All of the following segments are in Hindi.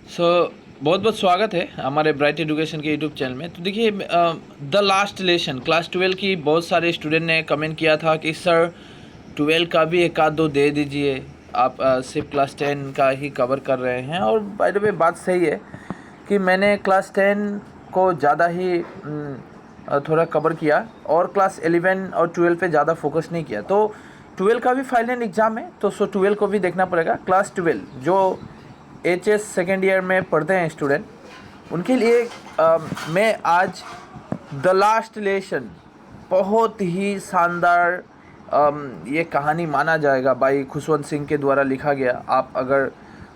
सो बहुत बहुत स्वागत है हमारे ब्राइट एजुकेशन के यूट्यूब चैनल में। तो देखिए, द लास्ट लेसन क्लास 12 की बहुत सारे स्टूडेंट ने कमेंट किया था कि सर 12 का भी एक आध दो दे दीजिए। आप सिर्फ क्लास 10 का ही कवर कर रहे हैं। और बाय द वे बात सही है कि मैंने क्लास 10 को ज़्यादा ही थोड़ा कवर किया और क्लास 11 और 12 पे ज़्यादा फोकस नहीं किया। तो 12 का भी फाइनल एग्ज़ाम है, तो 12 को भी देखना पड़ेगा। क्लास 12 जो HS सेकेंड ईयर में पढ़ते हैं स्टूडेंट, उनके लिए मैं आज द लास्ट लेसन बहुत ही शानदार ये कहानी माना जाएगा भाई खुशवंत सिंह के द्वारा लिखा गया। आप अगर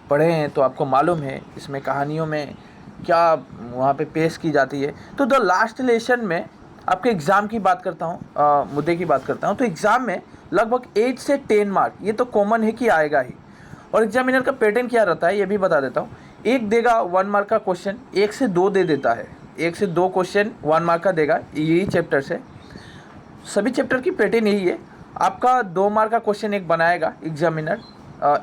पढ़े हैं तो आपको मालूम है इसमें कहानियों में क्या वहाँ पे पेश की जाती है। तो द लास्ट लेसन में आपके एग्ज़ाम की बात करता हूँ, मुद्दे की बात करता हूँ। तो एग्ज़ाम में लगभग 8 से 10 मार्क, ये तो कॉमन है कि आएगा ही। और एग्जामिनर का पैटर्न क्या रहता है ये भी बता देता हूँ। एक देगा 1 मार्क का क्वेश्चन, 1 से 2 दे देता है। 1 से 2 क्वेश्चन 1 मार्क का देगा, यही चैप्टर से। सभी चैप्टर की पैटर्न यही है। आपका 2 मार्क का क्वेश्चन एक बनाएगा एग्जामिनर,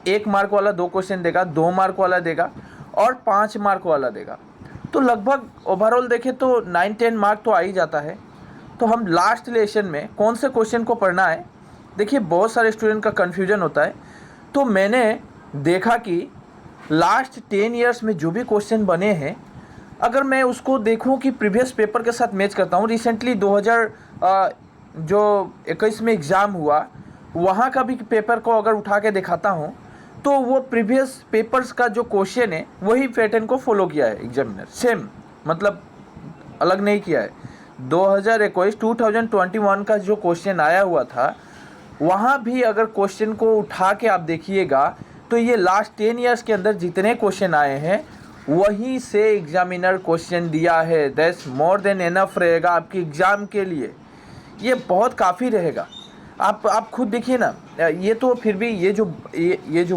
1 मार्क वाला 2 क्वेश्चन देगा, 2 मार्क वाला देगा और 5 मार्क वाला देगा। तो लगभग ओवरऑल देखें तो 9-10 मार्क तो आ ही जाता है। तो हम लास्ट लेसन में कौन से क्वेश्चन को पढ़ना है, देखिए बहुत सारे स्टूडेंट का कन्फ्यूजन होता है। तो मैंने देखा कि लास्ट 10 इयर्स में जो भी क्वेश्चन बने हैं, अगर मैं उसको देखूं कि प्रीवियस पेपर के साथ मैच करता हूं, रिसेंटली 2021 में एग्ज़ाम हुआ, वहां का भी पेपर को अगर उठा के दिखाता हूं, तो वो प्रीवियस पेपर्स का जो क्वेश्चन है वही पैटर्न को फॉलो किया है एग्जामिनर, सेम, मतलब अलग नहीं किया है। 2021 का जो क्वेश्चन आया हुआ था, वहाँ भी अगर क्वेश्चन को उठा के आप देखिएगा तो ये लास्ट 10 इयर्स के अंदर जितने क्वेश्चन आए हैं वहीं से एग्जामिनर क्वेश्चन दिया है। दैट्स मोर देन एनफ रहेगा आपके एग्ज़ाम के लिए, ये बहुत काफ़ी रहेगा। आप खुद देखिए ना, ये तो फिर भी ये जो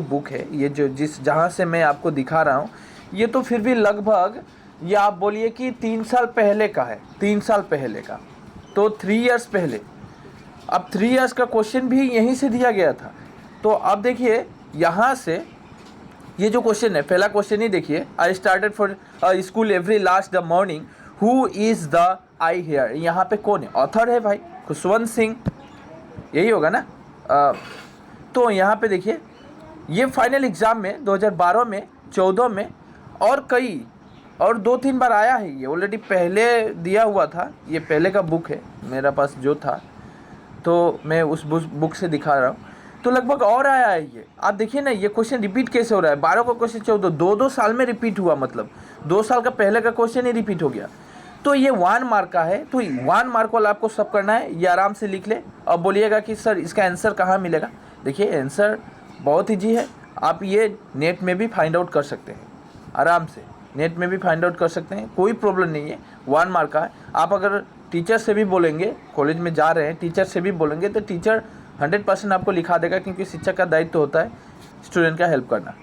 बुक है, ये जो जहाँ से मैं आपको दिखा रहा हूँ, ये तो फिर भी लगभग, ये आप बोलिए कि 3 साल पहले का है, 3 साल पहले का, तो 3 इयर्स पहले। अब 3 इयर्स का क्वेश्चन भी यहीं से दिया गया था। तो अब देखिए यहाँ से ये जो क्वेश्चन है, पहला क्वेश्चन ही देखिए, I started for school every last the morning, who is the I here. यहाँ पे कौन है? ऑथर है भाई खुशवंत सिंह, यही होगा ना। तो यहाँ पे देखिए, ये फाइनल एग्ज़ाम में 2012 में, 14 में और कई और 2-3 बार आया है। ये ऑलरेडी पहले दिया हुआ था, ये पहले का बुक है मेरा पास जो था, तो मैं उस बुक से दिखा रहा हूँ। तो लगभग और आया है ये, आप देखिए ना, ये क्वेश्चन रिपीट कैसे हो रहा है। 12 का क्वेश्चन 14, 2-2 साल में रिपीट हुआ, मतलब 2 साल का पहले का क्वेश्चन ही रिपीट हो गया। तो ये 1 मार्क का है, तो 1 मार्क वाला आपको सब करना है, ये आराम से लिख ले। अब बोलिएगा कि सर इसका आंसर कहाँ मिलेगा। देखिए आंसर बहुत ईजी है, आप ये नेट में भी फाइंड आउट कर सकते हैं, आराम से नेट में भी फाइंड आउट कर सकते हैं, कोई प्रॉब्लम नहीं है। 1 मार्क का है। आप अगर टीचर से भी बोलेंगे, कॉलेज में जा रहे हैं टीचर से भी बोलेंगे, तो टीचर 100% आपको लिखा देगा, क्योंकि शिक्षक का दायित्व होता है स्टूडेंट का हेल्प करना,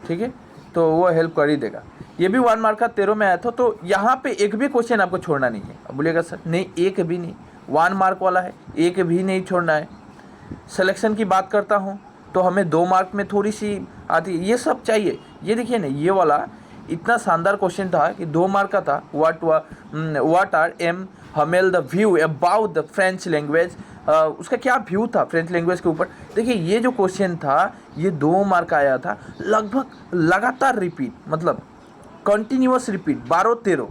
ठीक है, तो वो हेल्प कर ही देगा। ये भी 1 मार्क का 13 में आया था। तो यहाँ पे एक भी क्वेश्चन आपको छोड़ना नहीं है। अब बोलिएगा सर नहीं, एक भी नहीं, 1 मार्क वाला है, एक भी नहीं छोड़ना है। सिलेक्शन की बात करता हूँ तो हमें 2 मार्क में थोड़ी सी आती है, ये सब चाहिए। ये देखिए ना, ये वाला इतना शानदार क्वेश्चन था कि 2 मार्क का था। What are M Hamel the view about the French language, उसका क्या व्यू था फ्रेंच लैंग्वेज के ऊपर। देखिए ये जो क्वेश्चन था ये 2 मार्क आया था, लगभग लगातार रिपीट, मतलब कंटिन्यूअस रिपीट 12-13,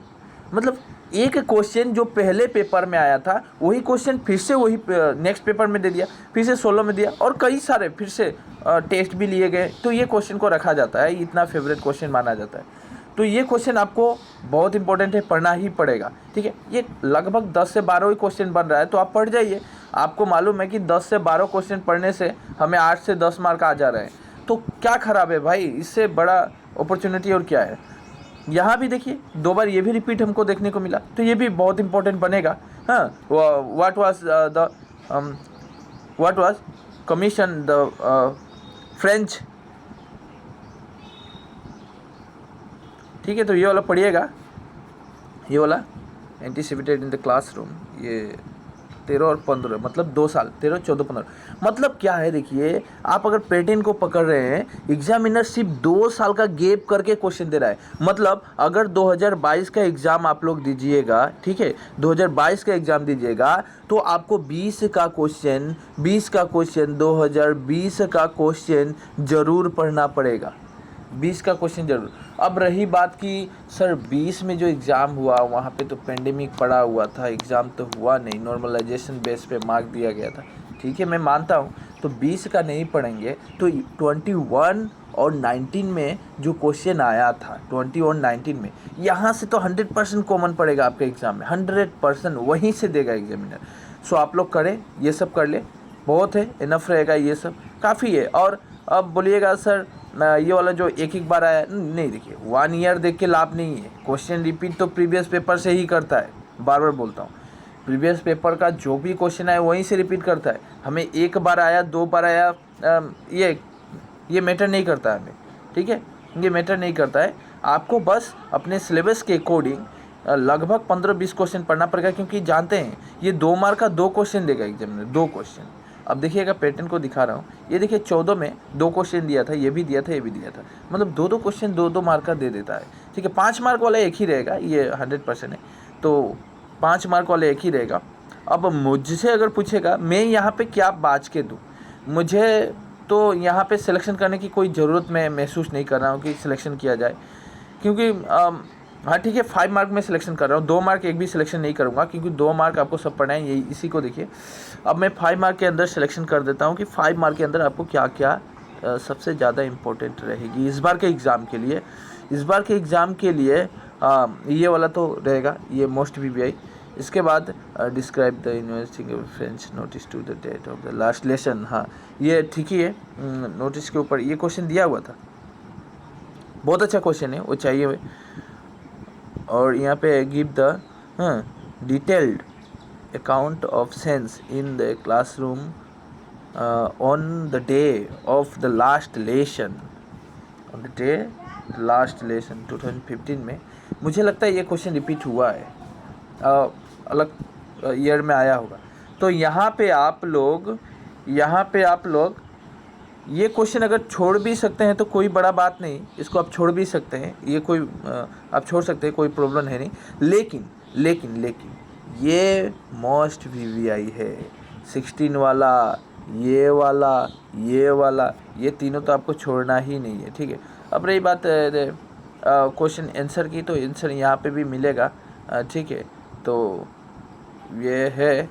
मतलब एक क्वेश्चन जो पहले पेपर में आया था वही क्वेश्चन फिर से वही नेक्स्ट पेपर में दे दिया, फिर से 16 में दिया, और कई सारे फिर से टेस्ट भी लिए गए। तो ये क्वेश्चन को रखा जाता है, इतना फेवरेट क्वेश्चन माना जाता है। तो ये क्वेश्चन आपको बहुत इंपॉर्टेंट है, पढ़ना ही पड़ेगा, ठीक है। ये लगभग 10 से 12 ही क्वेश्चन बन रहा है, तो आप पढ़ जाइए। आपको मालूम है कि 10 से 12 क्वेश्चन पढ़ने से हमें 8 से 10 मार्क आ जा रहे हैं, तो क्या ख़राब है भाई, इससे बड़ा अपॉर्चुनिटी और क्या है। यहाँ भी देखिए 2 बार ये भी रिपीट हमको देखने को मिला, तो ये भी बहुत इंपॉर्टेंट बनेगा। हाँ, what was commission the French, ठीक है। तो ये वाला पढ़िएगा, ये वाला एंटीसिपेटेड इन द क्लासरूम, ये 13 और 15 मतलब 2 साल, 13, 14, 15 मतलब क्या है, देखिए आप अगर पैटर्न को पकड़ रहे हैं, एग्जामिनर सिर्फ 2 साल का गैप करके क्वेश्चन दे रहा है। मतलब अगर 2022 का एग्ज़ाम आप लोग दीजिएगा, ठीक है, 2022 का एग्ज़ाम दीजिएगा तो आपको 20 का क्वेश्चन 2020 का क्वेश्चन ज़रूर पढ़ना पड़ेगा, 20 का क्वेश्चन जरूर। अब रही बात कि सर 20 में जो एग्ज़ाम हुआ वहाँ पे तो पेंडेमिक पड़ा हुआ था, एग्ज़ाम तो हुआ नहीं, नॉर्मलाइजेशन बेस पे मार्क दिया गया था, ठीक है मैं मानता हूँ, तो 20 का नहीं पढ़ेंगे तो 21 और 19 में जो क्वेश्चन आया था 20 और 19 में, यहाँ से तो 100% कॉमन पड़ेगा आपके एग्ज़ाम में, 100% वहीं से देगा एग्जामिनर। सो आप लोग करें, ये सब कर ले, बहुत है, इनफ रहेगा, ये सब काफ़ी है। और अब बोलिएगा सर ये वाला जो एक बार आया, नहीं, देखिए 1 ईयर देख के लाभ नहीं है, क्वेश्चन रिपीट तो प्रीवियस पेपर से ही करता है, बार बार बोलता हूँ, प्रीवियस पेपर का जो भी क्वेश्चन आया वहीं से रिपीट करता है। हमें 1 बार आया 2 बार आया ये मैटर नहीं करता हमें, ठीक है, ये मैटर नहीं करता है। आपको बस अपने सिलेबस के अकॉर्डिंग लगभग 15-20 क्वेश्चन पढ़ना पड़ेगा, क्योंकि जानते हैं ये 2 मार्क का 2 क्वेश्चन देगा एग्जामिनर, 2 क्वेश्चन। अब देखिएगा पैटर्न को दिखा रहा हूँ, ये देखिए 14 में 2 क्वेश्चन दिया था, ये भी दिया था, ये भी दिया था, मतलब 2-2 क्वेश्चन 2-2 मार्क का दे देता है, ठीक है। 5 मार्क वाला एक ही रहेगा, ये 100% है, तो 5 मार्क वाला एक ही रहेगा। अब मुझसे अगर पूछेगा मैं यहाँ पे क्या बाज के दूँ, मुझे तो यहाँ पे सिलेक्शन करने की कोई ज़रूरत मैं महसूस नहीं कर रहा हूँ कि सिलेक्शन किया जाए, क्योंकि हाँ ठीक है 5 मार्क में सिलेक्शन कर रहा हूँ, 2 मार्क एक भी सिलेक्शन नहीं करूँगा, क्योंकि 2 मार्क आपको सब पढ़ना है, यही इसी को देखिए। अब मैं 5 मार्क के अंदर सिलेक्शन कर देता हूँ कि 5 मार्क के अंदर आपको क्या क्या सबसे ज़्यादा इम्पोर्टेंट रहेगी इस बार के एग्ज़ाम के लिए। इस बार के एग्ज़ाम के लिए ये वाला तो रहेगा, ये मोस्ट VVI। इसके बाद describe the university French notice to the date of the last lesson, हाँ ये ठीक ही है, नोटिस के ऊपर ये क्वेश्चन दिया हुआ था, बहुत अच्छा क्वेश्चन है, वो चाहिए हुए। और यहाँ पे give the detailed account of sense in the classroom on the day of the last lesson, on the day last lesson 2015 में। मुझे लगता है ये क्वेश्चन रिपीट हुआ है, अलग ईयर में आया होगा। तो यहाँ पे आप लोग ये क्वेश्चन अगर छोड़ भी सकते हैं तो कोई बड़ा बात नहीं, इसको आप छोड़ भी सकते हैं, ये कोई आप छोड़ सकते हैं, कोई प्रॉब्लम है नहीं। लेकिन ये मोस्ट VVI है, 16 वाला, ये वाला, ये तीनों तो आपको छोड़ना ही नहीं है, ठीक है। अब रही बात क्वेश्चन आंसर की, तो आंसर यहाँ पे भी मिलेगा, ठीक है। तो ये है,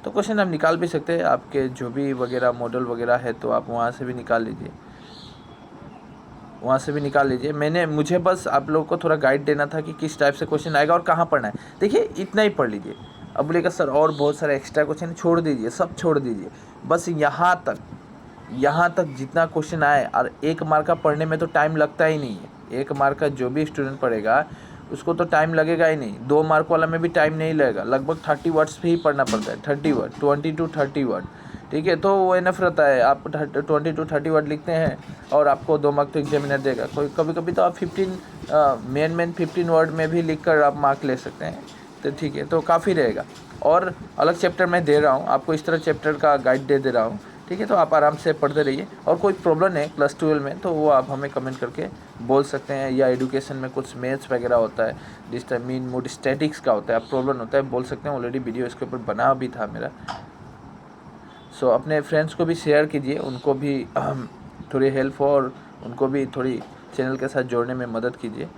तो क्वेश्चन आप निकाल भी सकते हैं, आपके जो भी वगैरह मॉडल वगैरह है तो आप वहाँ से भी निकाल लीजिए, मुझे बस आप लोगों को थोड़ा गाइड देना था कि किस टाइप से क्वेश्चन आएगा और कहाँ पढ़ना है। देखिए इतना ही पढ़ लीजिए, अब बोलेगा सर और बहुत सारे एक्स्ट्रा क्वेश्चन, छोड़ दीजिए, सब छोड़ दीजिए, बस यहाँ तक जितना क्वेश्चन आए। और 1 मार्क का पढ़ने में तो टाइम लगता ही नहीं है, 1 मार्क का जो भी स्टूडेंट पढ़ेगा उसको तो टाइम लगेगा ही नहीं, 2 मार्क वाला में भी टाइम नहीं लगेगा, लगभग 30 वर्ड्स पे ही पढ़ना पड़ता है, 30 वर्ड, 20 to 30 वर्ड, ठीक है। तो वो इनफ रहता है, आप 20 to 30 वर्ड लिखते हैं और आपको 2 मार्क तो एग्जामिनर देगा। कोई कभी तो आप 15 मेन 15 वर्ड में भी लिख कर आप मार्क ले सकते हैं, तो ठीक है, तो काफ़ी रहेगा। और अलग चैप्टर मैं दे रहा हूँ आपको, इस तरह चैप्टर का गाइड दे रहा हूँ, ठीक है। तो आप आराम से पढ़ते रहिए, और कोई प्रॉब्लम है क्लास 12 में तो वो आप हमें कमेंट करके बोल सकते हैं, या एजुकेशन में कुछ मैथ्स वगैरह होता है, जिस टाइम मीन मोड स्टैटिक्स का होता है, आप प्रॉब्लम होता है बोल सकते हैं, ऑलरेडी वीडियो इसके ऊपर बना भी था मेरा। सो अपने फ्रेंड्स को भी शेयर कीजिए, उनको भी थोड़ी हेल्प हो और उनको भी थोड़ी चैनल के साथ जोड़ने में मदद कीजिए।